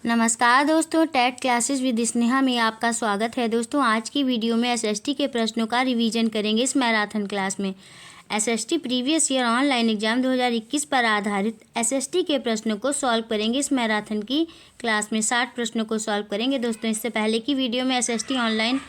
नमस्कार दोस्तों, TET classes with Sneha में आपका स्वागत है। दोस्तों, आज की वीडियो में एसएसटी के प्रश्नों का रिवीजन करेंगे इस मैराथन क्लास में। SST previous year online exam 2021 पर आधारित एसएसटी के प्रश्नों को सॉल्व करेंगे इस मैराथन की क्लास में। 60 प्रश्नों को सॉल्व करेंगे। दोस्तों, इससे पहले की वीडियो में एसएसटी ऑनलाइन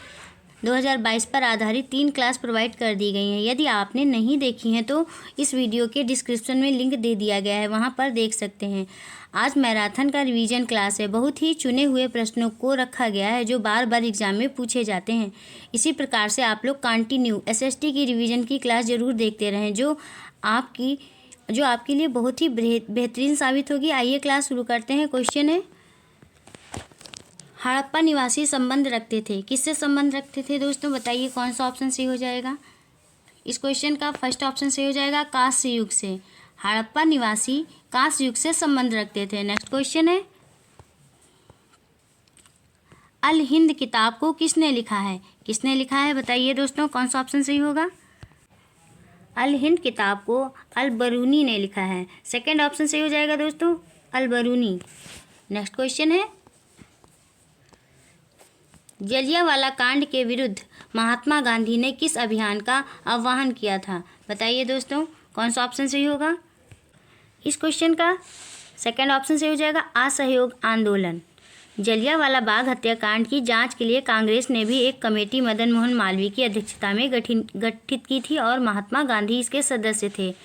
2022 पर आधारित 3 क्लास प्रोवाइड कर दी गई हैं। यदि आपने नहीं देखी हैं तो इस वीडियो के डिस्क्रिप्शन में लिंक दे दिया गया है, वहां पर देख सकते हैं। आज मैराथन का रिवीजन क्लास है। बहुत ही चुने हुए प्रश्नों को रखा गया है जो बार बार एग्जाम में पूछे जाते हैं। इसी प्रकार से आप लोग कंटिन्यू एसएसटी की रिवीजन की क्लास ज़रूर देखते रहें जो आपके लिए बहुत ही बेहतरीन साबित होगी। आइए क्लास शुरू करते हैं। क्वेश्चन है, हड़प्पा निवासी संबंध रखते थे। किससे संबंध रखते थे दोस्तों? बताइए कौन सा ऑप्शन सही हो जाएगा। इस क्वेश्चन का फर्स्ट ऑप्शन सही हो जाएगा, कांस्य युग से। हड़प्पा निवासी कांस्य युग से संबंध रखते थे। नेक्स्ट क्वेश्चन है, अल हिंद किताब को किसने लिखा है? किसने लिखा है बताइए दोस्तों, कौन सा ऑप्शन सही होगा। अल हिंद किताब को अल बरूनी ने लिखा है। सेकंड ऑप्शन सही हो जाएगा दोस्तों, अल बरूनी। नेक्स्ट क्वेश्चन है, जलियांवाला कांड के विरुद्ध महात्मा गांधी ने किस अभियान का आह्वान किया था? बताइए दोस्तों, कौन सा ऑप्शन सही होगा। इस क्वेश्चन का सेकंड ऑप्शन सही हो जाएगा, असहयोग आंदोलन। जलियांवाला बाग हत्याकांड की जांच के लिए कांग्रेस ने भी एक कमेटी मदन मोहन मालवीय की अध्यक्षता में गठित की थी और महात्मा गांधी इसके सदस्य थे।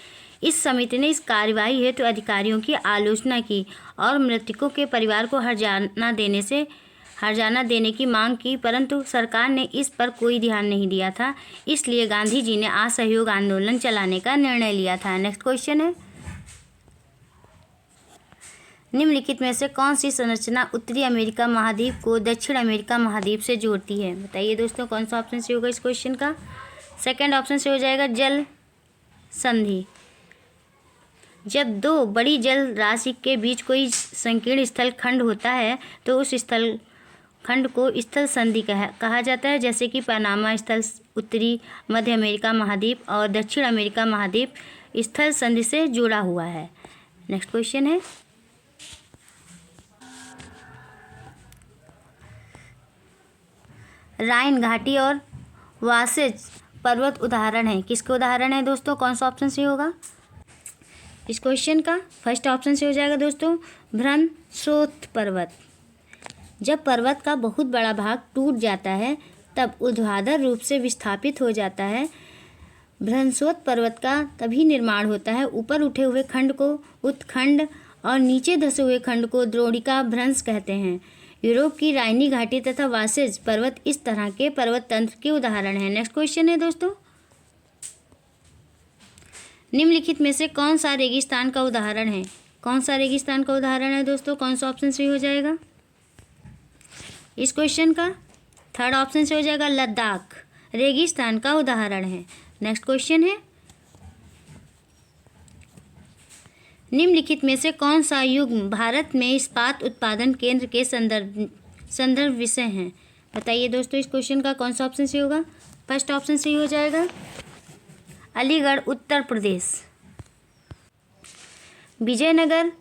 इस समिति ने इस कार्यवाही हेतु अधिकारियों की आलोचना की और मृतकों के परिवार को हर्जाना देने की मांग की, परंतु सरकार ने इस पर कोई ध्यान नहीं दिया था। इसलिए गांधी जी ने असहयोग आंदोलन चलाने का निर्णय लिया था। नेक्स्ट क्वेश्चन है, निम्नलिखित में से कौन सी संरचना उत्तरी अमेरिका महाद्वीप को दक्षिण अमेरिका महाद्वीप से जोड़ती है? बताइए दोस्तों, कौन सा ऑप्शन सही होगा इस क्वेश्चन का। सेकंड ऑप्शन सही हो जाएगा, जल संधि। जब दो बड़ी जल राशि के बीच कोई संकीर्ण स्थल खंड होता है तो उस स्थल खंड को स्थल संधि कहा जाता है, जैसे कि पनामा स्थल उत्तरी मध्य अमेरिका महाद्वीप और दक्षिण अमेरिका महाद्वीप स्थल संधि से जुड़ा हुआ है। नेक्स्ट क्वेश्चन है, राइन घाटी और वासेज पर्वत उदाहरण है। किसके उदाहरण है दोस्तों, कौन सा ऑप्शन सही होगा। इस क्वेश्चन का फर्स्ट ऑप्शन सही हो जाएगा दोस्तों, भ्रंशोत्थ पर्वत। जब पर्वत का बहुत बड़ा भाग टूट जाता है तब ऊर्ध्वाधर रूप से विस्थापित हो जाता है। भ्रंशोत्थ पर्वत का तभी निर्माण होता है। ऊपर उठे हुए खंड को उत्खंड और नीचे धसे हुए खंड को द्रोणिका भ्रंश कहते हैं। यूरोप की राइनी घाटी तथा वासेज पर्वत इस तरह के पर्वत तंत्र के उदाहरण हैं। नेक्स्ट क्वेश्चन है दोस्तों, निम्नलिखित में से कौन सा रेगिस्तान का उदाहरण है? कौन सा रेगिस्तान का उदाहरण है दोस्तों, कौन सा ऑप्शन सही हो जाएगा। इस क्वेश्चन का थर्ड ऑप्शन से हो जाएगा, लद्दाख रेगिस्तान का उदाहरण है। नेक्स्ट क्वेश्चन है, निम्नलिखित में से कौन सा युग भारत में इस्पात उत्पादन केंद्र के संदर्भ विषय हैं? बताइए दोस्तों, इस क्वेश्चन का कौन सा ऑप्शन सही होगा। फर्स्ट ऑप्शन सही हो जाएगा, अलीगढ़ उत्तर प्रदेश। विजयनगर,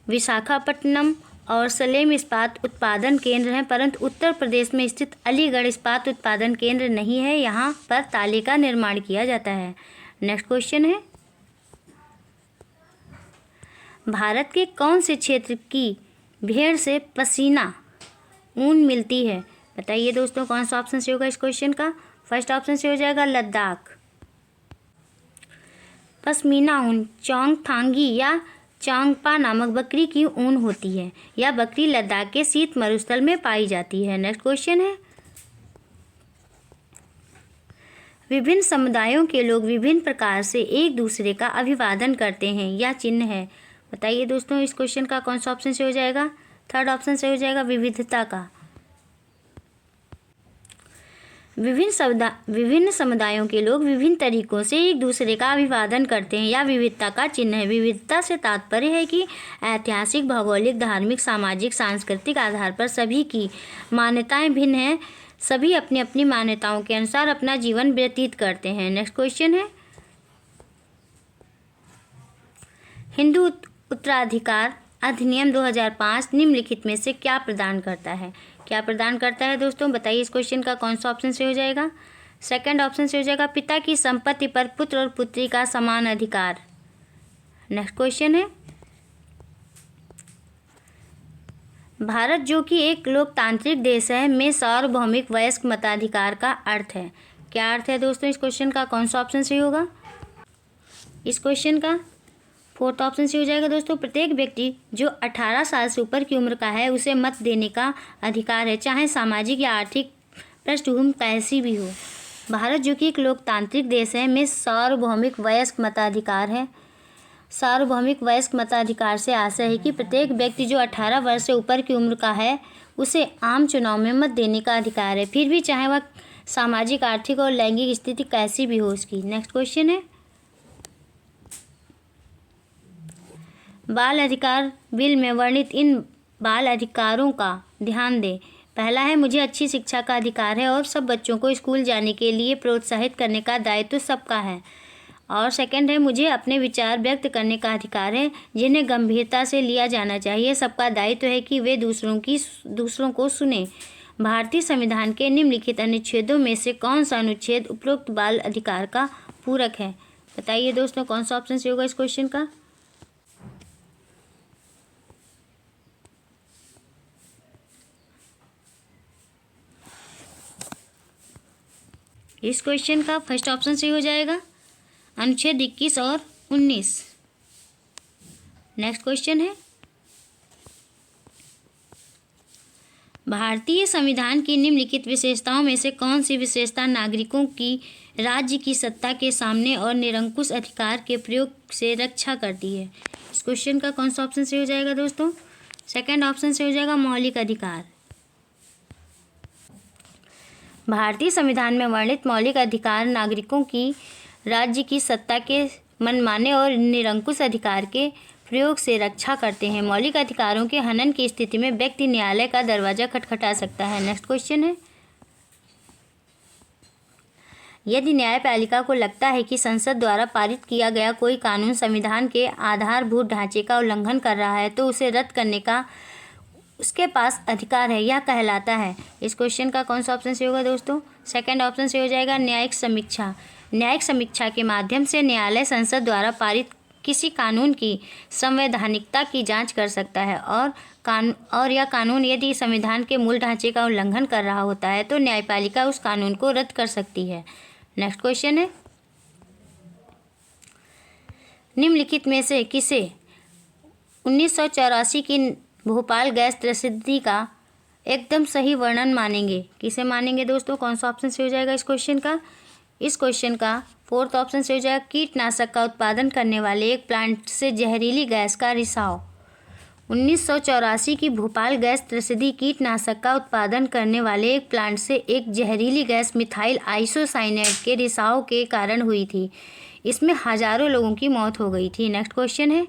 विशाखापट्टनम और सलेम इस्पात उत्पादन केंद्र हैं, परंतु उत्तर प्रदेश में स्थित अलीगढ़ इस्पात उत्पादन केंद्र नहीं है। यहाँ पर ताले का निर्माण किया जाता है। नेक्स्ट क्वेश्चन है, भारत के कौन से क्षेत्र की भेड़ से पसीना ऊन मिलती है? बताइए दोस्तों, कौन सा ऑप्शन सही होगा इस क्वेश्चन का। फर्स्ट ऑप्शन से हो जाएगा, लद्दाख। पश्मीना ऊन चोंगथांगी या चांगपा नामक बकरी की ऊन होती है। यह बकरी लद्दाख के शीत मरुस्थल में पाई जाती है। नेक्स्ट क्वेश्चन है, विभिन्न समुदायों के लोग विभिन्न प्रकार से एक दूसरे का अभिवादन करते हैं। यह चिन्ह है। बताइए दोस्तों, इस क्वेश्चन का कौन सा ऑप्शन से हो जाएगा। थर्ड ऑप्शन से हो जाएगा, विविधता का। विभिन्न समुदायों के लोग विभिन्न तरीकों से एक दूसरे का अभिवादन करते हैं। यह विविधता का चिन्ह है। विविधता से तात्पर्य है कि ऐतिहासिक, भौगोलिक, धार्मिक, सामाजिक, सांस्कृतिक आधार पर सभी की मान्यताएं भिन्न हैं। सभी अपनी अपनी मान्यताओं के अनुसार अपना जीवन व्यतीत करते हैं। नेक्स्ट क्वेश्चन है, हिंदू उत्तराधिकार अधिनियम 2005 निम्नलिखित में से क्या प्रदान करता है? क्या प्रदान करता है दोस्तों, बताइए। इस क्वेश्चन का कौन सा ऑप्शन से हो जाएगा? सेकंड ऑप्शन से हो जाएगा पिता की संपत्ति पर पुत्र और पुत्री का समान अधिकार। नेक्स्ट क्वेश्चन है, भारत जो कि एक लोकतांत्रिक देश है में सार्वभौमिक वयस्क मताधिकार का अर्थ है। क्या अर्थ है दोस्तों? इस क्वेश्चन का कौन सा ऑप्शन सही होगा? इस क्वेश्चन का फोर्थ ऑप्शन से हो जाएगा दोस्तों, प्रत्येक व्यक्ति जो 18 साल से ऊपर की उम्र का है उसे मत देने का अधिकार है, चाहे सामाजिक या आर्थिक पृष्ठभूमि कैसी भी हो। भारत जो कि एक लोकतांत्रिक देश है में सार्वभौमिक वयस्क मताधिकार है। सार्वभौमिक वयस्क मताधिकार से आशय है कि प्रत्येक व्यक्ति जो 18 वर्ष से ऊपर की उम्र का है उसे आम चुनाव में मत देने का अधिकार है, फिर भी चाहे वह सामाजिक, आर्थिक और लैंगिक स्थिति कैसी भी हो उसकी। नेक्स्ट क्वेश्चन है, बाल अधिकार बिल में वर्णित इन बाल अधिकारों का ध्यान दें। पहला है, मुझे अच्छी शिक्षा का अधिकार है और सब बच्चों को स्कूल जाने के लिए प्रोत्साहित करने का दायित्व सबका है। और सेकंड है, मुझे अपने विचार व्यक्त करने का अधिकार है जिन्हें गंभीरता से लिया जाना चाहिए। सबका दायित्व है कि वे दूसरों को सुने। भारतीय संविधान के निम्नलिखित अनुच्छेदों में से कौन सा अनुच्छेद उपरोक्त बाल अधिकार का पूरक है? बताइए दोस्तों, कौन सा ऑप्शन सही होगा इस क्वेश्चन का? इस क्वेश्चन का फर्स्ट ऑप्शन सही हो जाएगा, अनुच्छेद 21 और 19। नेक्स्ट क्वेश्चन है, भारतीय संविधान की निम्नलिखित विशेषताओं में से कौन सी विशेषता नागरिकों की राज्य की सत्ता के सामने और निरंकुश अधिकार के प्रयोग से रक्षा करती है? इस क्वेश्चन का कौन सा ऑप्शन सही हो जाएगा दोस्तों? सेकंड ऑप्शन से हो जाएगा मौलिक अधिकार। भारतीय संविधान में वर्णित मौलिक अधिकार नागरिकों की राज्य की सत्ता के मनमाने और निरंकुश अधिकार के प्रयोग से रक्षा करते हैं। मौलिक अधिकारों के हनन की स्थिति में व्यक्ति न्यायालय का दरवाजा खटखटा सकता है। नेक्स्ट क्वेश्चन है, यदि न्यायपालिका को लगता है कि संसद द्वारा पारित किया गया कोई कानून संविधान के आधारभूत ढांचे का उल्लंघन कर रहा है तो उसे रद्द करने का उसके पास अधिकार है, यह कहलाता है। इस क्वेश्चन का कौन सा ऑप्शन से होगा दोस्तों? सेकंड ऑप्शन से हो जाएगा न्यायिक समीक्षा। न्यायिक समीक्षा के माध्यम से न्यायालय संसद द्वारा पारित किसी कानून की संवैधानिकता की जांच कर सकता है और यह कानून यदि संविधान के मूल ढांचे का उल्लंघन कर रहा होता है तो न्यायपालिका उस कानून को रद्द कर सकती है। नेक्स्ट क्वेश्चन है, निम्नलिखित में से किसे 1984 की भोपाल गैस त्रसिद्धि का एकदम सही वर्णन मानेंगे? किसे मानेंगे दोस्तों? कौन सा ऑप्शन से हो जाएगा इस क्वेश्चन का? इस क्वेश्चन का फोर्थ ऑप्शन से हो जाएगा कीटनाशक का उत्पादन करने वाले एक प्लांट से जहरीली गैस का रिसाव। 1984 की भोपाल गैस त्रसिद्धि कीटनाशक का उत्पादन करने वाले एक प्लांट से एक जहरीली गैस मिथाइल आइसोसाइनेट के रिसाव के कारण हुई थी। इसमें हजारों लोगों की मौत हो गई थी। नेक्स्ट क्वेश्चन है,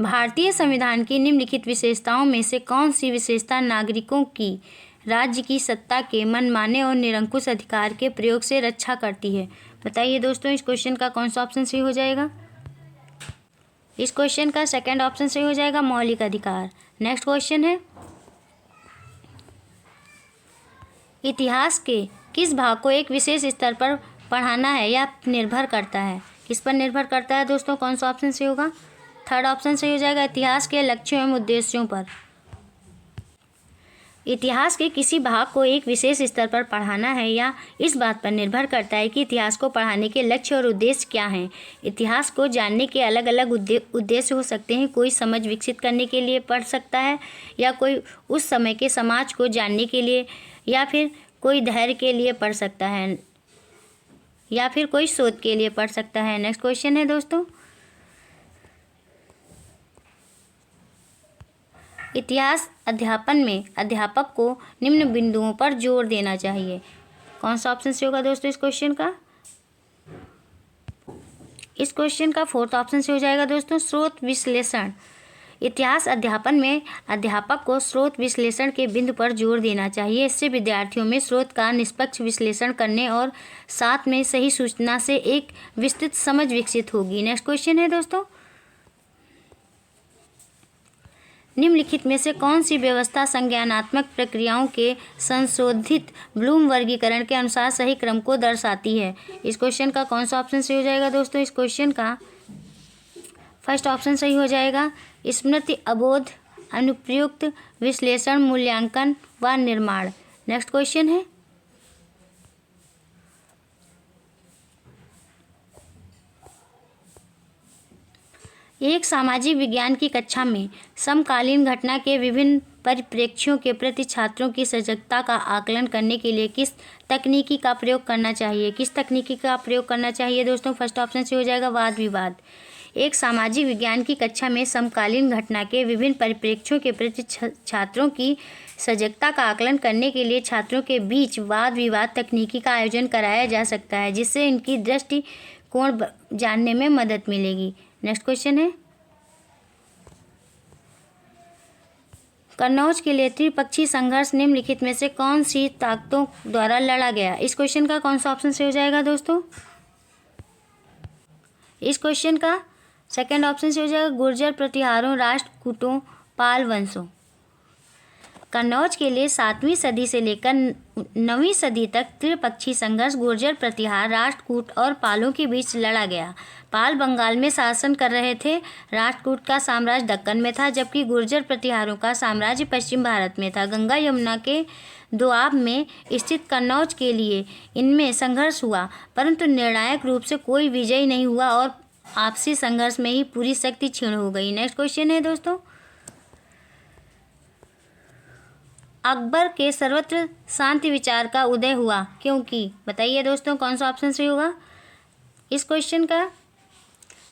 भारतीय संविधान की निम्नलिखित विशेषताओं में से कौन सी विशेषता नागरिकों की राज्य की सत्ता के मनमाने और निरंकुश अधिकार के प्रयोग से रक्षा करती है? बताइए दोस्तों, इस क्वेश्चन का कौन सा ऑप्शन सही हो जाएगा? इस क्वेश्चन का सेकंड ऑप्शन सही हो जाएगा मौलिक अधिकार। नेक्स्ट क्वेश्चन है, इतिहास के किस भाग को एक विशेष स्तर पर पढ़ाना है या निर्भर करता है? किस पर निर्भर करता है दोस्तों? कौन सा ऑप्शन सही होगा? थर्ड ऑप्शन सही हो जाएगा इतिहास के लक्ष्यों एवं उद्देश्यों पर। इतिहास के किसी भाग को एक विशेष स्तर पर पढ़ाना है या इस बात पर निर्भर करता है कि इतिहास को पढ़ाने के लक्ष्य और उद्देश्य क्या हैं। इतिहास को जानने के अलग अलग उद्देश्य हो सकते हैं। कोई समझ विकसित करने के लिए पढ़ सकता है या कोई उस समय के समाज को जानने के लिए या फिर कोई धैर्य के लिए पढ़ सकता है या फिर कोई शोध के लिए पढ़ सकता है। नेक्स्ट क्वेश्चन है दोस्तों, इतिहास अध्यापन में अध्यापक को निम्न बिंदुओं पर जोर देना चाहिए। कौन सा ऑप्शन से होगा दोस्तों इस क्वेश्चन का? इस क्वेश्चन का फोर्थ ऑप्शन से हो जाएगा दोस्तों स्रोत विश्लेषण। इतिहास अध्यापन में अध्यापक को स्रोत विश्लेषण के बिंदु पर जोर देना चाहिए। इससे विद्यार्थियों में स्रोत का निष्पक्ष विश्लेषण करने और साथ में सही सूचना से एक विस्तृत समझ विकसित होगी। नेक्स्ट क्वेश्चन है दोस्तों, निम्नलिखित में से कौन सी व्यवस्था संज्ञानात्मक प्रक्रियाओं के संशोधित ब्लूम वर्गीकरण के अनुसार सही क्रम को दर्शाती है? इस क्वेश्चन का कौन सा ऑप्शन सही हो जाएगा दोस्तों? इस क्वेश्चन का फर्स्ट ऑप्शन सही हो जाएगा, स्मृति, अबोध, अनुप्रयुक्त, विश्लेषण, मूल्यांकन व निर्माण। नेक्स्ट क्वेश्चन है, एक सामाजिक विज्ञान की कक्षा में समकालीन घटना के विभिन्न परिप्रेक्ष्यों के प्रति छात्रों की सजगता का आकलन करने के लिए किस तकनीकी का प्रयोग करना चाहिए? किस तकनीकी का प्रयोग करना चाहिए दोस्तों? फर्स्ट ऑप्शन से हो जाएगा वाद विवाद। एक सामाजिक विज्ञान की कक्षा में समकालीन घटना के विभिन्न परिप्रेक्ष्यों के प्रति छात्रों की सजगता का आकलन करने के लिए छात्रों के बीच वाद विवाद तकनीकी का आयोजन कराया जा सकता है, जिससे इनकी दृष्टिकोण जानने में मदद मिलेगी। नेक्स्ट क्वेश्चन है, कन्नौज के लिए त्रिपक्षीय संघर्ष निम्नलिखित में से कौन सी ताकतों द्वारा लड़ा गया? इस क्वेश्चन का कौन सा ऑप्शन से हो जाएगा दोस्तों? इस क्वेश्चन का सेकंड ऑप्शन से हो जाएगा, गुर्जर प्रतिहारों, राष्ट्रकूटों, पाल वंशों। कन्नौज के लिए 7वीं सदी से लेकर 9वीं सदी तक त्रिपक्षीय संघर्ष गुर्जर प्रतिहार, राष्ट्रकूट और पालों के बीच लड़ा गया। पाल बंगाल में शासन कर रहे थे, राष्ट्रकूट का साम्राज्य दक्कन में था, जबकि गुर्जर प्रतिहारों का साम्राज्य पश्चिम भारत में था। गंगा यमुना के दोआब में स्थित कन्नौज के लिए इनमें संघर्ष हुआ, परंतु निर्णायक रूप से कोई विजय नहीं हुआ और आपसी संघर्ष में ही पूरी शक्ति क्षीण हो गई। नेक्स्ट क्वेश्चन है दोस्तों, अकबर के सर्वत्र शांति विचार का उदय हुआ क्योंकि? बताइए दोस्तों कौन सा ऑप्शन सही होगा? इस क्वेश्चन का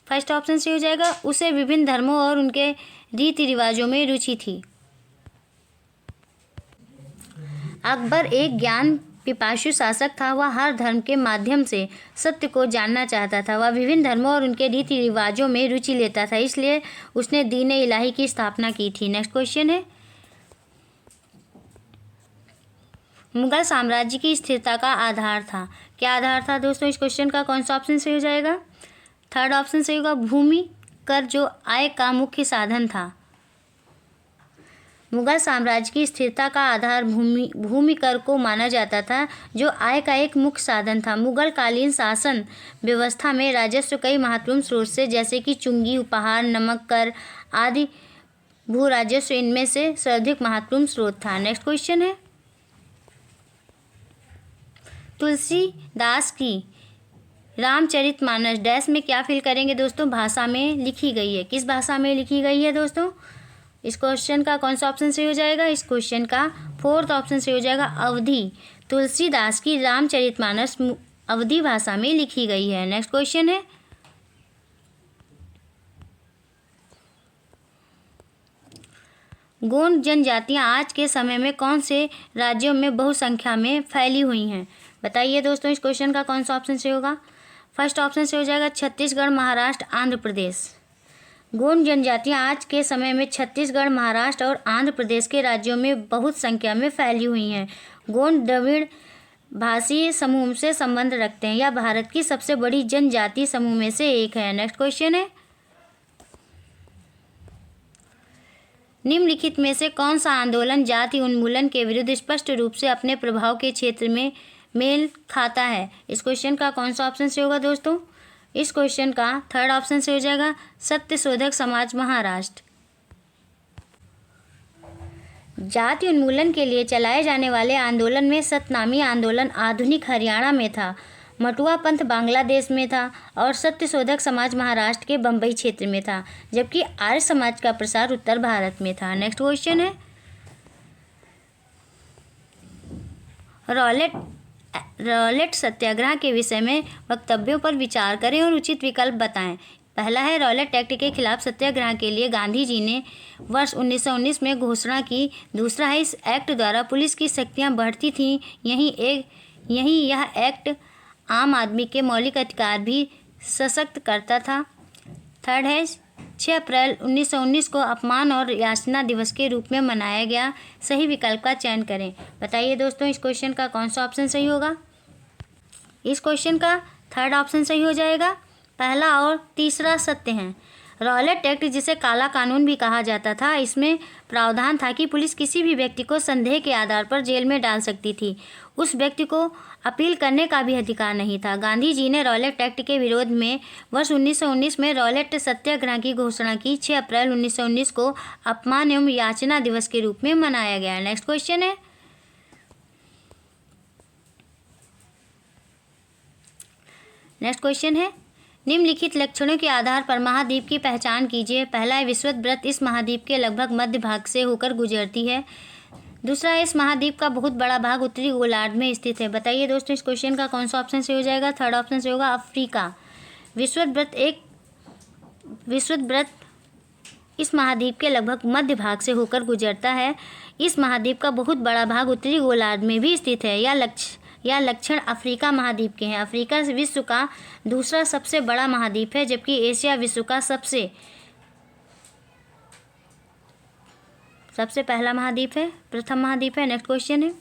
फर्स्ट ऑप्शन सही हो जाएगा, उसे विभिन्न धर्मों और उनके रीति रिवाजों में रुचि थी। अकबर एक ज्ञान पिपासु शासक था। वह हर धर्म के माध्यम से सत्य को जानना चाहता था। वह विभिन्न धर्मों और उनके रीति रिवाजों में रुचि लेता था, इसलिए उसने दीन इलाही की स्थापना की थी। नेक्स्ट क्वेश्चन है, मुगल साम्राज्य की स्थिरता का आधार था। क्या आधार था दोस्तों? इस क्वेश्चन का कौन सा ऑप्शन सही हो जाएगा? थर्ड ऑप्शन सही होगा, भूमि कर जो आय का मुख्य साधन था। मुगल साम्राज्य की स्थिरता का आधार भूमि कर को माना जाता था, जो आय का एक मुख्य साधन था। मुगल कालीन शासन व्यवस्था में राजस्व कई महत्वपूर्ण स्रोत से, जैसे कि चुंगी, उपहार, नमक कर आदि भू राजस्व इनमें से सर्वाधिक महत्वपूर्ण स्रोत था। नेक्स्ट क्वेश्चन है, तुलसीदास की रामचरितमानस डैश में क्या फिल करेंगे दोस्तों? भाषा में लिखी गई है। किस भाषा में लिखी गई है दोस्तों? इस क्वेश्चन का कौन सा ऑप्शन सही हो जाएगा? इस क्वेश्चन का फोर्थ ऑप्शन सही हो जाएगा, अवधी। तुलसीदास की रामचरितमानस अवधी भाषा में लिखी गई है। नेक्स्ट क्वेश्चन है, गोंड जनजातियां आज के समय में कौन से राज्यों में बहुसंख्या में फैली हुई हैं? बताइए दोस्तों, इस क्वेश्चन का कौन सा ऑप्शन से होगा? फर्स्ट ऑप्शन से हो जाएगा, छत्तीसगढ़, महाराष्ट्र, आंध्र प्रदेश। गोंड जनजातियां आज के समय में छत्तीसगढ़, महाराष्ट्र और आंध्र प्रदेश के राज्यों में बहुत संख्या में फैली हुई हैं। गोंड द्रविड़ भाषी समूह से संबंध रखते हैं। यह भारत की सबसे बड़ी जनजाति समूह में से एक है। नेक्स्ट क्वेश्चन है, निम्नलिखित में से कौन सा आंदोलन जाति उन्मूलन के विरुद्ध स्पष्ट रूप से अपने प्रभाव के क्षेत्र में मेल खाता है? इस क्वेश्चन का कौन सा ऑप्शन से होगा दोस्तों? इस क्वेश्चन का थर्ड ऑप्शन से हो जाएगा, सत्यशोधक समाज, महाराष्ट्र। जाति उन्मूलन के लिए चलाए जाने वाले आंदोलन में सतनामी आंदोलन आधुनिक हरियाणा में था, मटुआ पंथ बांग्लादेश में था और सत्यशोधक समाज महाराष्ट्र के बम्बई क्षेत्र में था, जबकि आर्य समाज का प्रसार उत्तर भारत में था। नेक्स्ट क्वेश्चन है, रॉलेट सत्याग्रह के विषय में वक्तव्यों पर विचार करें और उचित विकल्प बताएं। पहला है, रॉलेट एक्ट के खिलाफ सत्याग्रह के लिए गांधी जी ने वर्ष 1919 में घोषणा की। दूसरा है, इस एक्ट द्वारा पुलिस की शक्तियां बढ़ती थीं। यही यह एक्ट आम आदमी के मौलिक अधिकार भी सशक्त करता था। थर्ड है, 6 अप्रैल 1919 को अपमान और याचना दिवस के रूप में मनाया गया। सही विकल्प का चयन करें। बताइए दोस्तों, इस क्वेश्चन का कौन सा ऑप्शन सही होगा? इस क्वेश्चन का थर्ड ऑप्शन सही हो जाएगा। पहला और तीसरा सत्य हैं। रॉलेट एक्ट, जिसे काला कानून भी कहा जाता था, इसमें प्रावधान था कि पुलिस किसी भी व्यक्ति को संदेह के आधार पर जेल में डाल सकती थी। उस व्यक्ति को अपील करने का भी अधिकार नहीं था। गांधी जी ने रॉलेट एक्ट के विरोध में वर्ष 1919 में रॉलेट सत्याग्रह की घोषणा की। 6 अप्रैल 1919 को अपमान एवं याचना दिवस के रूप में मनाया गया। नेक्स्ट क्वेश्चन है, निम्नलिखित लक्षणों के आधार पर महाद्वीप की पहचान कीजिए। पहला है, विषुवत वृत्त इस महाद्वीप के लगभग मध्य भाग से होकर गुजरती है। दूसरा है, इस महाद्वीप का बहुत बड़ा भाग उत्तरी गोलार्ध में स्थित है। बताइए दोस्तों, इस क्वेश्चन का कौन सा ऑप्शन सही हो जाएगा? थर्ड ऑप्शन सही होगा, अफ्रीका। विषुवत वृत्त इस महाद्वीप के लगभग मध्य भाग से होकर गुजरता है। इस महाद्वीप का बहुत बड़ा भाग उत्तरी गोलार्ध में भी स्थित है। यह लक्षण अफ्रीका महाद्वीप के हैं। अफ्रीका विश्व का दूसरा सबसे बड़ा महाद्वीप है, जबकि एशिया विश्व का सबसे पहला महाद्वीप है, प्रथम महाद्वीप है। नेक्स्ट क्वेश्चन है,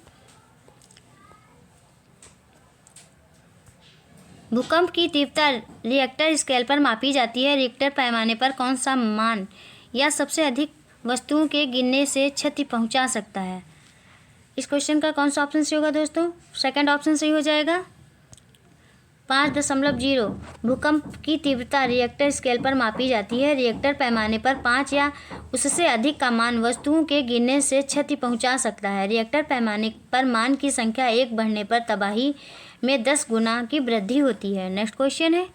भूकंप की तीव्रता रिएक्टर स्केल पर मापी जाती है। रिएक्टर पैमाने पर कौन सा मान या सबसे अधिक वस्तुओं के गिरने से क्षति पहुंचा सकता है? इस क्वेश्चन का कौन सा ऑप्शन सही होगा दोस्तों? सेकंड ऑप्शन सही हो जाएगा, 5.0। भूकंप की तीव्रता रिएक्टर स्केल पर मापी जाती है। रिएक्टर पैमाने पर 5 या उससे अधिक का मान वस्तुओं के गिरने से क्षति पहुंचा सकता है। रिएक्टर पैमाने पर मान की संख्या 1 बढ़ने पर तबाही में 10 गुना की वृद्धि होती है। नेक्स्ट क्वेश्चन है,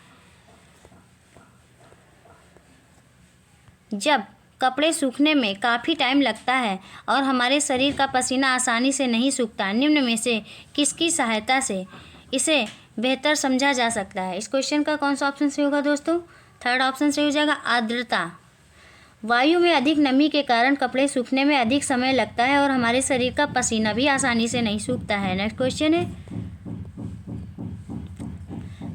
जब कपड़े सूखने में काफ़ी टाइम लगता है और हमारे शरीर का पसीना आसानी से नहीं सूखता, निम्न में से किसकी सहायता से इसे बेहतर समझा जा सकता है? इस क्वेश्चन का कौन सा ऑप्शन सही होगा दोस्तों? थर्ड ऑप्शन सही हो जाएगा, आर्द्रता। वायु में अधिक नमी के कारण कपड़े सूखने में अधिक समय लगता है और हमारे शरीर का पसीना भी आसानी से नहीं सूखता है। नेक्स्ट क्वेश्चन है,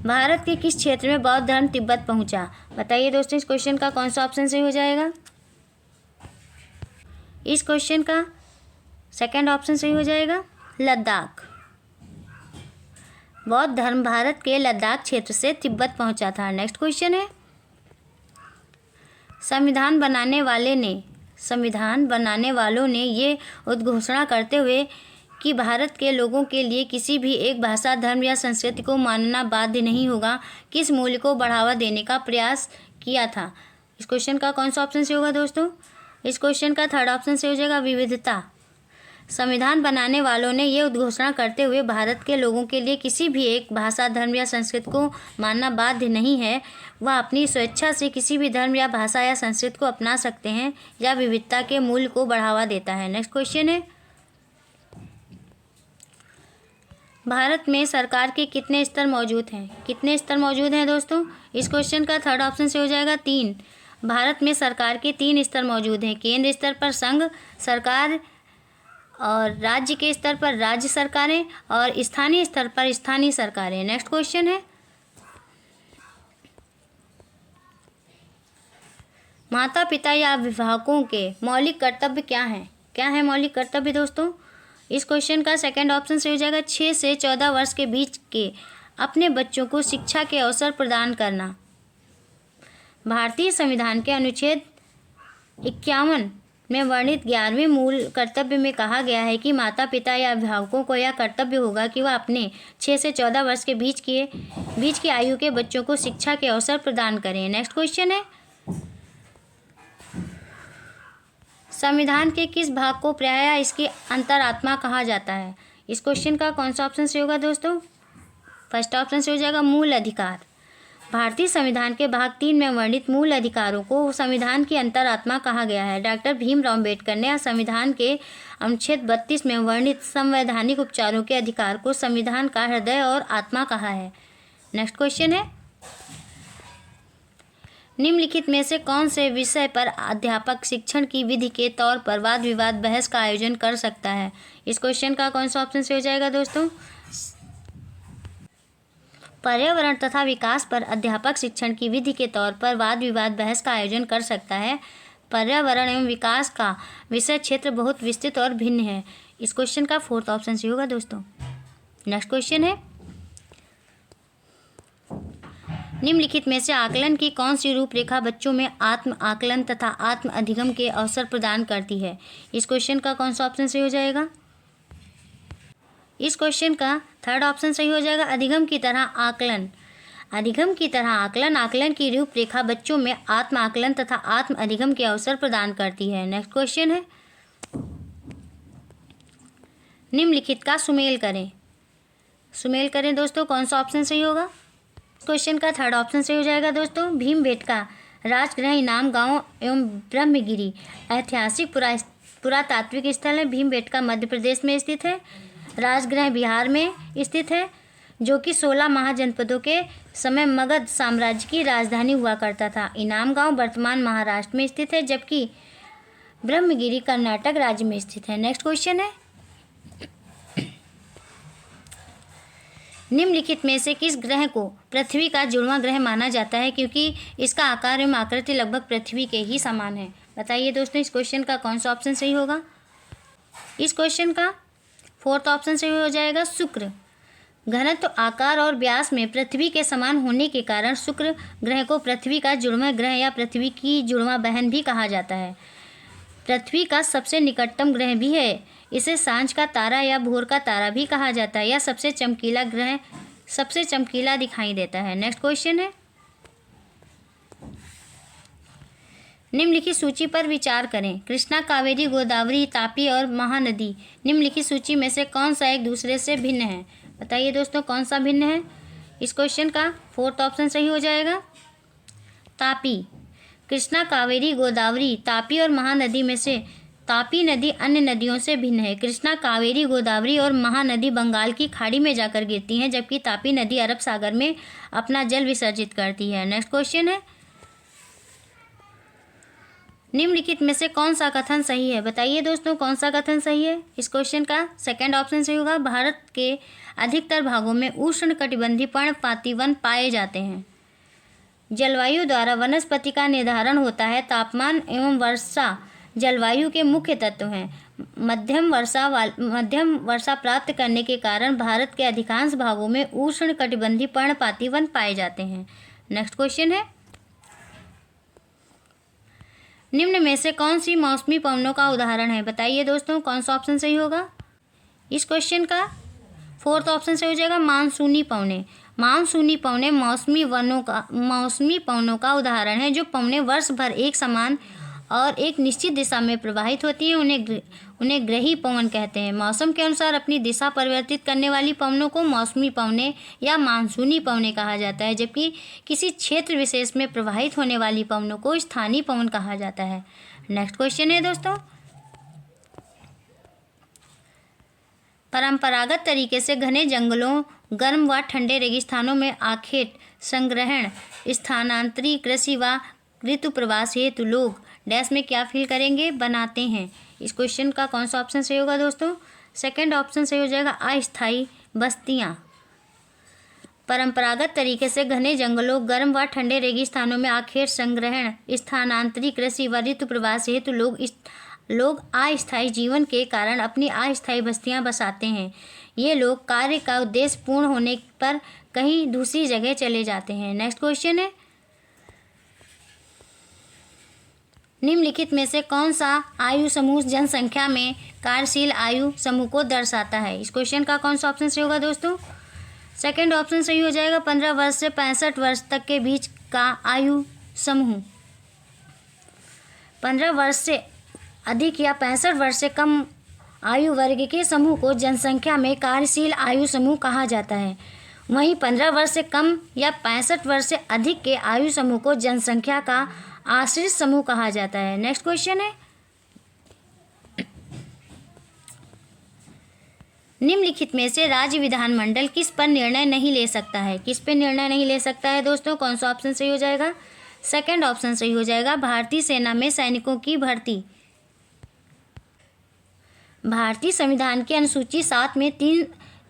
भारत के किस क्षेत्र में बौद्ध धर्म तिब्बत पहुंचा? बताइए दोस्तों, इस क्वेश्चन का कौन सा ऑप्शन सही हो जाएगा? इस क्वेश्चन का सेकंड ऑप्शन सही हो जाएगा, लद्दाख। बौद्ध धर्म भारत के लद्दाख क्षेत्र से तिब्बत पहुंचा था। नेक्स्ट क्वेश्चन है, संविधान बनाने वालों ने ये उद्घोषणा करते हुए कि भारत के लोगों के लिए किसी भी एक भाषा, धर्म या संस्कृति को मानना बाध्य नहीं होगा, किस मूल्य को बढ़ावा देने का प्रयास किया था? इस क्वेश्चन का कौन सा ऑप्शन सही होगा दोस्तों? इस क्वेश्चन का थर्ड ऑप्शन सही हो जाएगा, विविधता। संविधान बनाने वालों ने यह उद्घोषणा करते हुए भारत के लोगों के लिए किसी भी एक भाषा, धर्म या संस्कृति को मानना बाध्य नहीं है। वह अपनी स्वेच्छा से किसी भी धर्म या भाषा या संस्कृति को अपना सकते हैं या विविधता के मूल्य को बढ़ावा देता है। नेक्स्ट क्वेश्चन है, भारत में सरकार के कितने स्तर मौजूद हैं? कितने स्तर मौजूद हैं दोस्तों? इस क्वेश्चन का थर्ड ऑप्शन से हो जाएगा, 3। भारत में सरकार के 3 स्तर मौजूद हैं। केंद्र स्तर पर संघ सरकार और राज्य के स्तर पर राज्य सरकारें और स्थानीय स्तर पर स्थानीय सरकारें। नेक्स्ट क्वेश्चन है, माता पिता या अभिभावकों के मौलिक कर्तव्य क्या हैं? क्या है मौलिक कर्तव्य दोस्तों? इस क्वेश्चन का सेकंड ऑप्शन से हो जाएगा, 6 से 14 वर्ष के बीच के अपने बच्चों को शिक्षा के अवसर प्रदान करना। भारतीय संविधान के अनुच्छेद 51 में वर्णित 11वें मूल कर्तव्य में कहा गया है कि माता पिता या अभिभावकों को यह कर्तव्य होगा कि वह अपने 6 से 14 वर्ष के बीच की आयु के बच्चों को शिक्षा के अवसर प्रदान करें। नेक्स्ट क्वेश्चन है, संविधान के किस भाग को प्रायः इसकी अंतरात्मा कहा जाता है? इस क्वेश्चन का कौन सा ऑप्शन से होगा दोस्तों? फर्स्ट ऑप्शन से हो जाएगा, मूल अधिकार। भारतीय संविधान के भाग 3 में वर्णित मूल अधिकारों को संविधान की अंतरात्मा कहा गया है। डॉक्टर भीमराव अम्बेडकर ने संविधान के अनुच्छेद 32 में वर्णित संवैधानिक उपचारों के अधिकार को संविधान का हृदय और आत्मा कहा है। नेक्स्ट क्वेश्चन है, निम्नलिखित में से कौन से विषय पर अध्यापक शिक्षण की विधि के तौर पर वाद विवाद बहस का आयोजन कर सकता है? इस क्वेश्चन का कौन सा ऑप्शन से हो जाएगा दोस्तों? पर्यावरण तथा विकास पर अध्यापक शिक्षण की विधि के तौर पर वाद विवाद बहस का आयोजन कर सकता है। पर्यावरण एवं विकास का विषय क्षेत्र बहुत विस्तृत और भिन्न है। इस क्वेश्चन का फोर्थ ऑप्शन से होगा दोस्तों। नेक्स्ट क्वेश्चन है, निम्नलिखित में से आकलन की कौन सी रूपरेखा बच्चों में आत्म आकलन तथा आत्म अधिगम के अवसर प्रदान करती है? इस क्वेश्चन का कौन सा ऑप्शन सही हो जाएगा? इस क्वेश्चन का थर्ड ऑप्शन सही हो जाएगा, अधिगम की तरह आकलन। अधिगम की तरह आकलन आकलन की रूपरेखा बच्चों में आत्म आकलन तथा आत्म अधिगम के अवसर प्रदान करती है। नेक्स्ट क्वेश्चन है, निम्नलिखित का सुमेल करें। सुमेल करें दोस्तों, कौन सा ऑप्शन सही होगा? क्वेश्चन का थर्ड ऑप्शन सही हो जाएगा दोस्तों, भीमबेटका राजगृह इनाम गांव एवं ब्रह्मगिरी ऐतिहासिक पुरातात्विक स्थल है। भीमबेटका मध्य प्रदेश में स्थित है, राजगृह बिहार में स्थित है, जो कि 16 महाजनपदों के समय मगध साम्राज्य की राजधानी हुआ करता था। इनाम गांव वर्तमान महाराष्ट्र में स्थित है, जबकि ब्रह्मगिरी कर्नाटक राज्य में स्थित है। नेक्स्ट क्वेश्चन है, निम्नलिखित में से किस ग्रह को पृथ्वी का जुड़वां ग्रह माना जाता है, क्योंकि इसका आकार एवं आकृति लगभग पृथ्वी के ही समान है? बताइए दोस्तों, इस क्वेश्चन का कौन सा ऑप्शन सही होगा? इस क्वेश्चन का फोर्थ ऑप्शन सही हो जाएगा, शुक्र। घनत्व, आकार और व्यास में पृथ्वी के समान होने के कारण शुक्र ग्रह को पृथ्वी का जुड़वां ग्रह या पृथ्वी की जुड़वां बहन भी कहा जाता है। पृथ्वी का सबसे निकटतम ग्रह भी है। इसे सांझ का तारा या भोर का तारा भी कहा जाता है। यह सबसे चमकीला ग्रह सबसे चमकीला दिखाई देता है। नेक्स्ट क्वेश्चन है, निम्नलिखित सूची पर विचार करें। कृष्णा, कावेरी, गोदावरी, तापी और महानदी निम्नलिखित सूची में से कौन सा एक दूसरे से भिन्न है? बताइए दोस्तों, कौन सा भिन्न है? इस क्वेश्चन का फोर्थ ऑप्शन सही हो जाएगा, तापी। कृष्णा, कावेरी, गोदावरी, तापी और महानदी में से तापी नदी अन्य नदियों से भिन्न है। कृष्णा, कावेरी, गोदावरी और महानदी बंगाल की खाड़ी में जाकर गिरती हैं, जबकि तापी नदी अरब सागर में अपना जल विसर्जित करती है। नेक्स्ट क्वेश्चन है, निम्नलिखित में से कौन सा कथन सही है? बताइए दोस्तों, कौन सा कथन सही है? इस क्वेश्चन का सेकंड ऑप्शन सही होगा, भारत के अधिकतर भागों में उष्णकटिबंधीय पर्णपाती वन पाए जाते हैं। जलवायु द्वारा वनस्पति का निर्धारण होता है। तापमान एवं वर्षा जलवायु के मुख्य तत्व हैं। मध्यम वर्षा प्राप्त करने के कारण भारत के अधिकांश भागों में उष्णकटिबंधीय पर्णपाती वन पाए जाते हैं। नेक्स्ट क्वेश्चन है, निम्न में से कौन सी मौसमी पवनों का उदाहरण है? बताइए दोस्तों, कौन सा ऑप्शन सही होगा? इस क्वेश्चन का फोर्थ ऑप्शन सही हो जाएगा, मानसूनी पवने। मानसूनी पवने मौसमी पवनों का उदाहरण है, जो पवने वर्ष भर एक समान और एक निश्चित दिशा में प्रवाहित होती हैं। उन्हें ग्रही पवन कहते हैं। मौसम के अनुसार अपनी दिशा परिवर्तित करने वाली पवनों को मौसमी पवने या मानसूनी पवने कहा जाता है, जबकि किसी क्षेत्र विशेष में प्रवाहित होने वाली पवनों को स्थानीय पवन कहा जाता है। नेक्स्ट क्वेश्चन है दोस्तों, परंपरागत तरीके से घने जंगलों, गर्म व ठंडे रेगिस्तानों में आखेट संग्रहण, स्थानांतरी कृषि व ऋतु प्रवास हेतु लोग डैश में क्या फील करेंगे? बनाते हैं। इस क्वेश्चन का कौन सा ऑप्शन सही होगा दोस्तों? सेकंड ऑप्शन सही हो जाएगा, अस्थायी बस्तियां। परंपरागत तरीके से घने जंगलों, गर्म व ठंडे रेगिस्तानों में आखेट संग्रहण, स्थानांतरी कृषि व ऋतु प्रवास हेतु लोग अस्थायी जीवन के कारण अपनी अस्थायी बस्तियां बसाते हैं। ये लोग कार्य का उद्देश्य पूर्ण होने पर कहीं दूसरी जगह चले जाते हैं। नेक्स्ट क्वेश्चन है, निम्नलिखित में से कौन सा आयु समूह जनसंख्या में कार्यशील आयु समूह को दर्शाता है? इस क्वेश्चन का कौन सा ऑप्शन सही होगा दोस्तों? सेकंड ऑप्शन सही हो जाएगा, 15 वर्ष से 65 वर्ष तक के बीच का आयु समूह। 15 वर्ष से अधिक या 65 वर्ष से कम आयु वर्ग के समूह को जनसंख्या में कार्यशील आयु समूह कहा जाता है। वहीं 15 वर्ष से कम या 65 वर्ष से अधिक के आयु समूह को जनसंख्या का आश्रित समूह कहा जाता है। नेक्स्ट क्वेश्चन है, निम्नलिखित में से राज्य विधानमंडल किस पर निर्णय नहीं ले सकता है? किस पे निर्णय नहीं ले सकता है दोस्तों? कौन सा ऑप्शन सही हो जाएगा? सेकंड ऑप्शन सही हो जाएगा, भारतीय सेना में सैनिकों की भर्ती। भारतीय संविधान की अनुसूची 7 में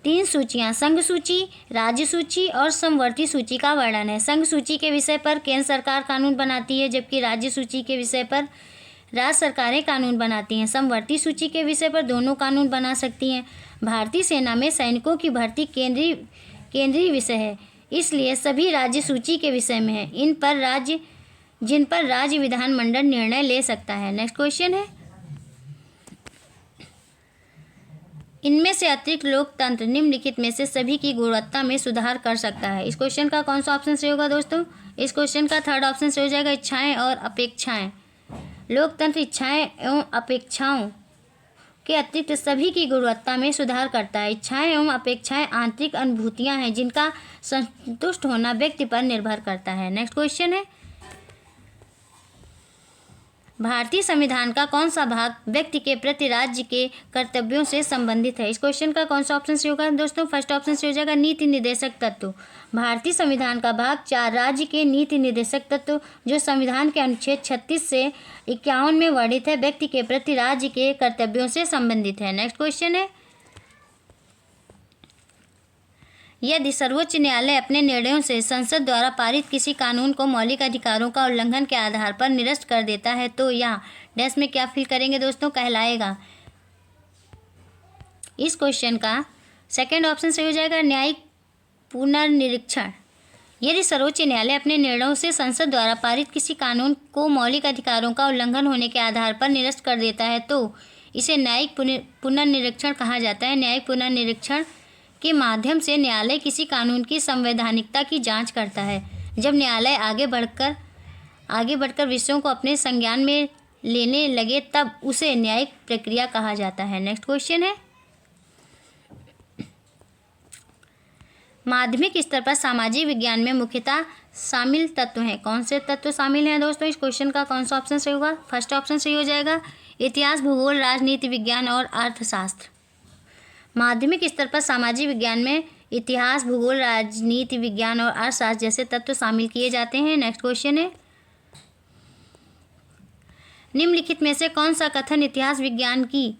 तीन सूचियां, संघ सूची, राज्य सूची और समवर्ती सूची का वर्णन है। संघ सूची के विषय पर केंद्र सरकार कानून बनाती है, जबकि राज्य सूची के विषय पर राज्य सरकारें कानून बनाती हैं। समवर्ती सूची के विषय पर दोनों कानून बना सकती हैं। भारतीय सेना में सैनिकों की भर्ती केंद्रीय विषय है। इसलिए सभी राज्य सूची के विषय में है। जिन पर राज्य विधानमंडल निर्णय ले सकता है। नेक्स्ट क्वेश्चन है, इनमें से अतिरिक्त लोकतंत्र निम्नलिखित में से सभी की गुणवत्ता में सुधार कर सकता है। इस क्वेश्चन का कौन सा ऑप्शन सही होगा दोस्तों? इस क्वेश्चन का थर्ड ऑप्शन सही हो जाएगा, इच्छाएं और अपेक्षाएं। लोकतंत्र इच्छाएं एवं अपेक्षाओं के अतिरिक्त सभी की गुणवत्ता में सुधार करता है। इच्छाएं एवं अपेक्षाएं आंतरिक अनुभूतियां हैं जिनका संतुष्ट होना व्यक्ति पर निर्भर करता है। नेक्स्ट क्वेश्चन है, भारतीय संविधान का कौन सा भाग व्यक्ति के प्रति राज्य के कर्तव्यों से संबंधित है? इस क्वेश्चन का कौन सा ऑप्शन सही होगा दोस्तों? फर्स्ट ऑप्शन सही हो जाएगा, नीति निर्देशक तत्व। भारतीय संविधान का भाग 4 राज्य के नीति निर्देशक तत्व जो संविधान के अनुच्छेद 36 से 51 में वर्णित है, व्यक्ति के प्रति राज्य के कर्तव्यों से संबंधित है। नेक्स्ट क्वेश्चन है, यदि सर्वोच्च न्यायालय अपने निर्णयों से संसद द्वारा पारित किसी कानून को मौलिक अधिकारों का उल्लंघन के आधार पर निरस्त कर देता है तो यह डैश में क्या फिल करेंगे दोस्तों? कहलाएगा। इस क्वेश्चन का सेकंड ऑप्शन सही हो जाएगा, न्यायिक पुनर्निरीक्षण। यदि सर्वोच्च न्यायालय अपने निर्णयों से संसद द्वारा पारित किसी कानून को मौलिक अधिकारों का उल्लंघन होने के आधार पर निरस्त कर देता है तो इसे न्यायिक पुनर्निरीक्षण कहा जाता है। न्यायिक पुनर्निरीक्षण के माध्यम से न्यायालय किसी कानून की संवैधानिकता की जांच करता है। जब न्यायालय आगे बढ़कर विषयों को अपने संज्ञान में लेने लगे तब उसे न्यायिक प्रक्रिया कहा जाता है। नेक्स्ट क्वेश्चन है, माध्यमिक स्तर पर सामाजिक विज्ञान में मुख्यतः शामिल तत्व हैं। कौन से तत्व शामिल हैं दोस्तों? इस क्वेश्चन का कौन सा ऑप्शन सही होगा? फर्स्ट ऑप्शन सही हो जाएगा, इतिहास, भूगोल, राजनीति विज्ञान और अर्थशास्त्र। माध्यमिक स्तर पर सामाजिक विज्ञान में इतिहास, भूगोल, राजनीति विज्ञान और अर्थशास्त्र जैसे तत्व शामिल किए जाते हैं। नेक्स्ट क्वेश्चन है, निम्नलिखित में से कौन सा कथन इतिहास विज्ञान की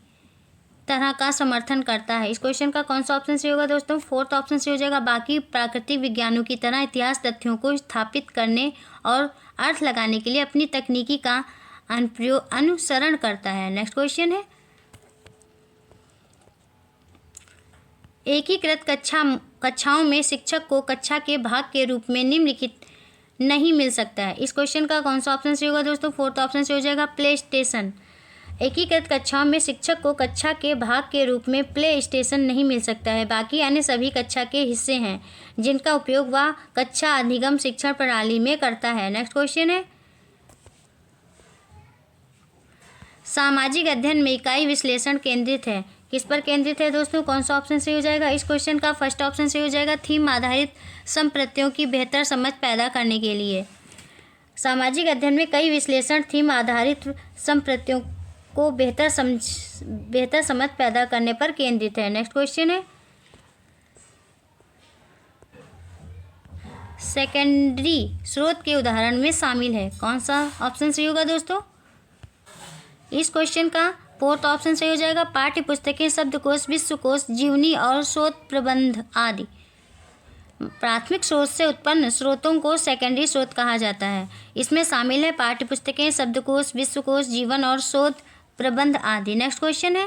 तरह का समर्थन करता है? इस क्वेश्चन का कौन सा ऑप्शन सही होगा दोस्तों? फोर्थ ऑप्शन सही हो जाएगा, बाकी प्राकृतिक विज्ञानों की तरह इतिहास तथ्यों को स्थापित करने और अर्थ लगाने के लिए अपनी तकनीकी का अनुसरण करता है। नेक्स्ट क्वेश्चन है, एकीकृत कक्षाओं में शिक्षक को कक्षा के भाग के रूप में निम्नलिखित नहीं मिल सकता है। इस क्वेश्चन का कौन सा ऑप्शन सही होगा दोस्तों? फोर्थ ऑप्शन सही हो जाएगा, प्ले स्टेशन। एकीकृत कक्षाओं में शिक्षक को कक्षा के भाग के रूप में प्ले स्टेशन नहीं मिल सकता है। बाकी अन्य सभी कक्षा के हिस्से हैं जिनका उपयोग वह कक्षा अधिगम शिक्षण प्रणाली में करता है। नेक्स्ट क्वेश्चन है, सामाजिक अध्ययन में इकाई विश्लेषण केंद्रित है। किस पर केंद्रित है दोस्तों? कौन सा ऑप्शन सही हो जाएगा? इस क्वेश्चन का फर्स्ट ऑप्शन सही हो जाएगा, थीम आधारित संप्रत्यों की बेहतर समझ पैदा करने के लिए। सामाजिक अध्ययन में कई विश्लेषण थीम आधारित संप्रत्यों को बेहतर समझ पैदा करने पर केंद्रित है। नेक्स्ट क्वेश्चन है, सेकेंडरी स्रोत के उदाहरण में शामिल है। कौन सा ऑप्शन सही होगा दोस्तों? इस क्वेश्चन का फोर्थ ऑप्शन सही हो जाएगा, पाठ्य पुस्तकें, शब्दकोश, विश्वकोश, जीवनी और शोध प्रबंध आदि। प्राथमिक स्रोत से उत्पन्न स्रोतों को सेकेंडरी स्रोत कहा जाता है। इसमें शामिल है पाठ्य पुस्तकें, शब्दकोश, विश्वकोश, जीवन और शोध प्रबंध आदि। नेक्स्ट क्वेश्चन है,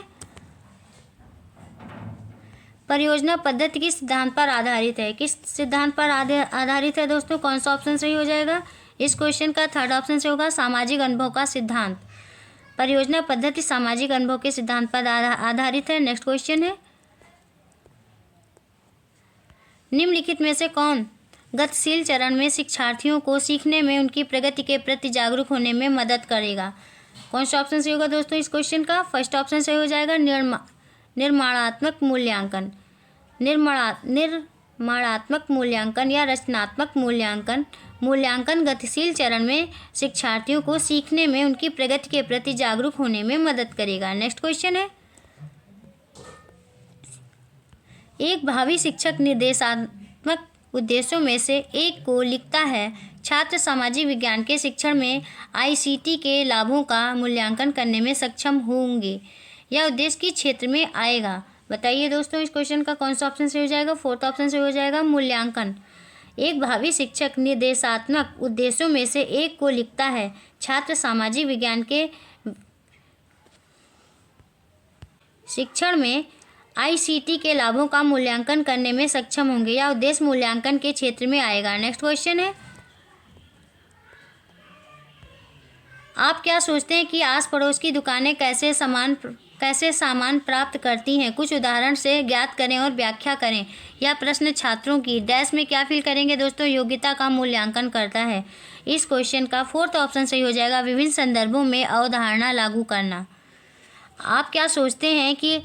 परियोजना पद्धति किस सिद्धांत पर आधारित है? किस सिद्धांत पर आधारित है दोस्तों? कौन सा ऑप्शन सही हो जाएगा? इस क्वेश्चन का थर्ड ऑप्शन सही होगा, सामाजिक अनुभव का सिद्धांत। परियोजना पद्धति सामाजिक अनुभव के सिद्धांत पर आधारित है। नेक्स्ट क्वेश्चन है, निम्नलिखित में से कौन गतिशील चरण में शिक्षार्थियों को सीखने में उनकी प्रगति के प्रति जागरूक होने में मदद करेगा? कौन सा ऑप्शन सही होगा दोस्तों? इस क्वेश्चन का फर्स्ट ऑप्शन सही हो जाएगा, निर्माणात्मक मूल्यांकन। निर्माणात्मक मूल्यांकन या रचनात्मक मूल्यांकन गतिशील चरण में शिक्षार्थियों को सीखने में उनकी प्रगति के प्रति जागरूक होने में मदद करेगा। नेक्स्ट क्वेश्चन है, एक भावी शिक्षक निर्देशात्मक उद्देश्यों में से एक को लिखता है। छात्र सामाजिक विज्ञान के शिक्षण में ICT के लाभों का मूल्यांकन करने में सक्षम होंगे। यह उद्देश्य किस क्षेत्र में आएगा? बताइए दोस्तों, इस क्वेश्चन का कौन सा ऑप्शन सही हो जाएगा? फोर्थ ऑप्शन सही हो जाएगा, मूल्यांकन। एक भावी शिक्षक निर्देशात्मक उद्देश्यों में से एक को लिखता है। छात्र सामाजिक विज्ञान के शिक्षण में आईसीटी के लाभों का मूल्यांकन करने में सक्षम होंगे। यह उद्देश्य मूल्यांकन के क्षेत्र में आएगा। नेक्स्ट क्वेश्चन है, आप क्या सोचते हैं कि आस पड़ोस की दुकानें कैसे सामान प्राप्त करती हैं? कुछ उदाहरण से ज्ञात करें और व्याख्या करें। यह प्रश्न छात्रों की डैश में क्या फिल करेंगे दोस्तों? योग्यता का मूल्यांकन करता है। इस क्वेश्चन का फोर्थ ऑप्शन सही हो जाएगा, विभिन्न संदर्भों में अवधारणा लागू करना। आप क्या सोचते हैं कि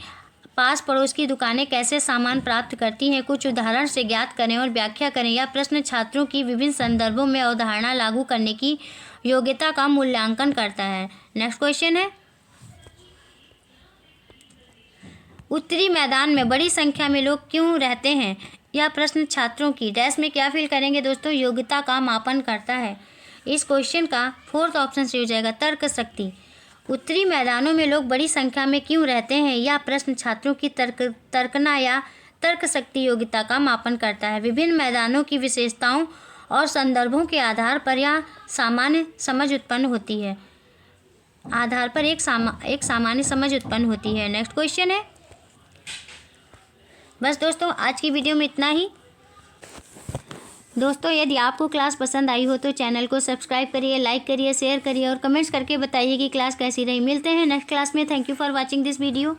पास पड़ोस की दुकानें कैसे सामान प्राप्त करती हैं? कुछ उदाहरण से ज्ञात करें और व्याख्या करें। यह प्रश्न छात्रों की विभिन्न संदर्भों में अवधारणा लागू करने की योग्यता का मूल्यांकन करता है। नेक्स्ट क्वेश्चन है, उत्तरी मैदान में बड़ी संख्या में लोग क्यों रहते हैं? यह प्रश्न छात्रों की डैश में क्या फिल करेंगे दोस्तों? योग्यता का मापन करता है। इस क्वेश्चन का फोर्थ ऑप्शन सही हो जाएगा, तर्क शक्ति। उत्तरी मैदानों में लोग बड़ी संख्या में क्यों रहते हैं? यह प्रश्न छात्रों की तर्कना या तर्क शक्ति योग्यता का मापन करता है। विभिन्न मैदानों की विशेषताओं और संदर्भों के आधार पर यह सामान्य समझ उत्पन्न होती है। एक सामान्य समझ उत्पन्न होती है। नेक्स्ट क्वेश्चन है, बस दोस्तों आज की वीडियो में इतना ही। दोस्तों यदि आपको क्लास पसंद आई हो तो चैनल को सब्सक्राइब करिए, लाइक करिए, शेयर करिए और कमेंट्स करके बताइए कि क्लास कैसी रही। मिलते हैं नेक्स्ट क्लास में। Thank you for watching this video.